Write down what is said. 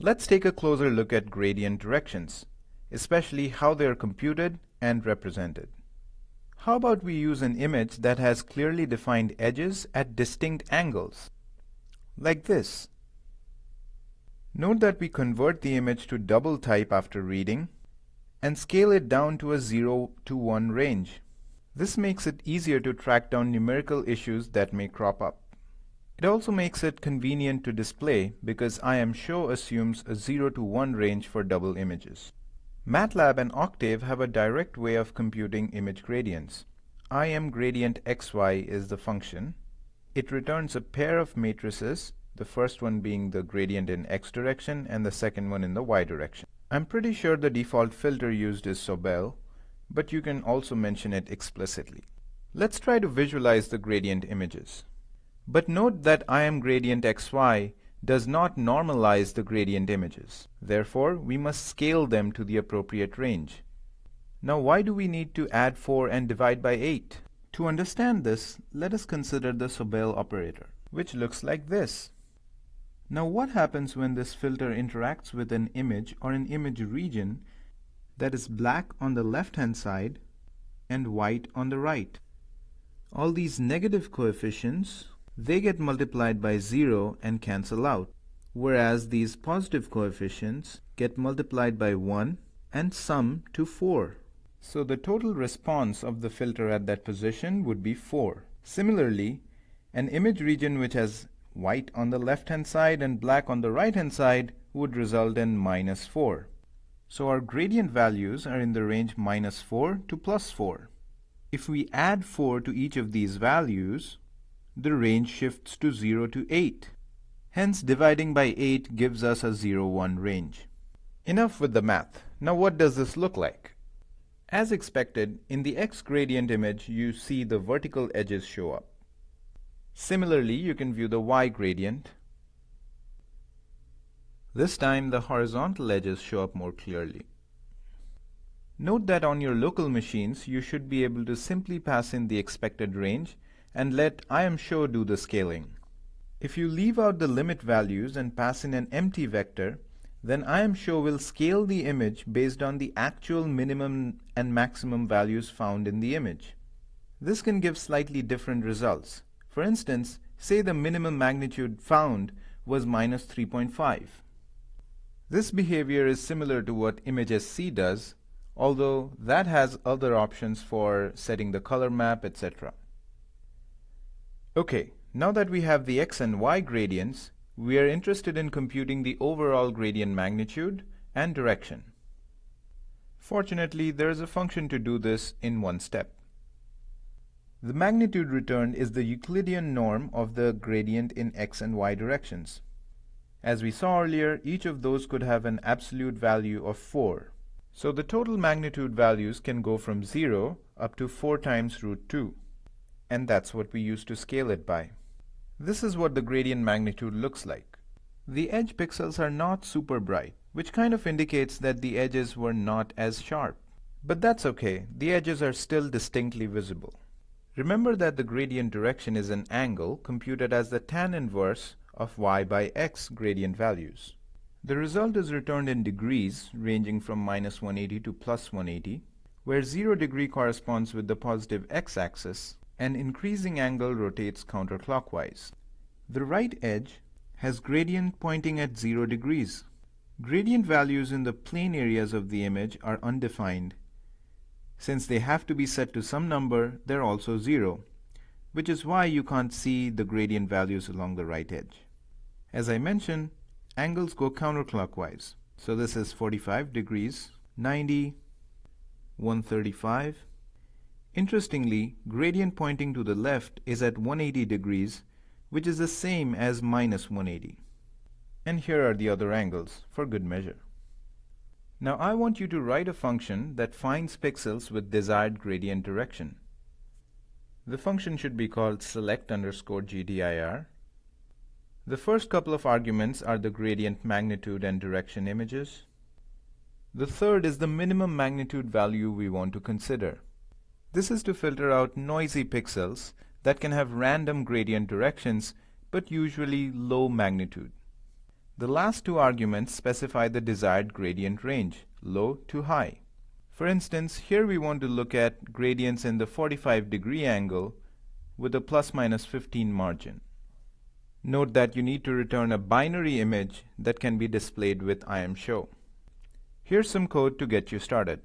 Let's take a closer look at gradient directions, especially how they are computed and represented. How about we use an image that has clearly defined edges at distinct angles, like this. Note that we convert the image to double type after reading and scale it down to a 0 to 1 range. This makes it easier to track down numerical issues that may crop up. It also makes it convenient to display because IMShow assumes a 0 to 1 range for double images. MATLAB and Octave have a direct way of computing image gradients. IMGradientXY is the function. It returns a pair of matrices, the first one being the gradient in x direction and the second one in the y direction. I'm pretty sure the default filter used is Sobel, but you can also mention it explicitly. Let's try to visualize the gradient images. But note that IMGradientXY does not normalize the gradient images. Therefore, we must scale them to the appropriate range. Now, why do we need to add 4 and divide by 8? To understand this, let us consider the Sobel operator, which looks like this. Now, what happens when this filter interacts with an image or an image region that is black on the left-hand side and white on the right? All these negative coefficients, they get multiplied by 0 and cancel out, whereas these positive coefficients get multiplied by 1 and sum to 4. So the total response of the filter at that position would be 4. Similarly, an image region which has white on the left-hand side and black on the right-hand side would result in -4. So our gradient values are in the range -4 to +4. If we add 4 to each of these values, the range shifts to 0 to 8. Hence, dividing by 8 gives us a 0-1 range. Enough with the math. Now what does this look like? As expected, in the x gradient image, you see the vertical edges show up. Similarly, you can view the y gradient. This time, the horizontal edges show up more clearly. Note that on your local machines, you should be able to simply pass in the expected range and let IMShow do the scaling. If you leave out the limit values and pass in an empty vector, then IMShow will scale the image based on the actual minimum and maximum values found in the image. This can give slightly different results. For instance, say the minimum magnitude found was -3.5. This behavior is similar to what ImageSC does, although that has other options for setting the color map, etc. Okay, now that we have the x and y gradients, we are interested in computing the overall gradient magnitude and direction. Fortunately, there is a function to do this in one step. The magnitude returned is the Euclidean norm of the gradient in x and y directions. As we saw earlier, each of those could have an absolute value of 4. So the total magnitude values can go from 0 up to 4 times √2. And that's what we use to scale it by. This is what the gradient magnitude looks like. The edge pixels are not super bright, which kind of indicates that the edges were not as sharp. But that's okay, the edges are still distinctly visible. Remember that the gradient direction is an angle computed as the tan inverse of y by x gradient values. The result is returned in degrees ranging from -180 to +180, where 0 degree corresponds with the positive x-axis, and increasing angle rotates counterclockwise. The right edge has gradient pointing at 0 degrees. Gradient values in the plane areas of the image are undefined. Since they have to be set to some number, they're also 0, which is why you can't see the gradient values along the right edge. As I mentioned, angles go counterclockwise. So this is 45 degrees, 90, 135. Interestingly, gradient pointing to the left is at 180 degrees, which is the same as -180. And here are the other angles, for good measure. Now I want you to write a function that finds pixels with desired gradient direction. The function should be called select_GDIR. The first couple of arguments are the gradient magnitude and direction images. The third is the minimum magnitude value we want to consider. This is to filter out noisy pixels that can have random gradient directions but usually low magnitude. The last two arguments specify the desired gradient range, low to high. For instance, here we want to look at gradients in the 45-degree angle with a plus minus 15 margin. Note that you need to return a binary image that can be displayed with IMShow. Here's some code to get you started.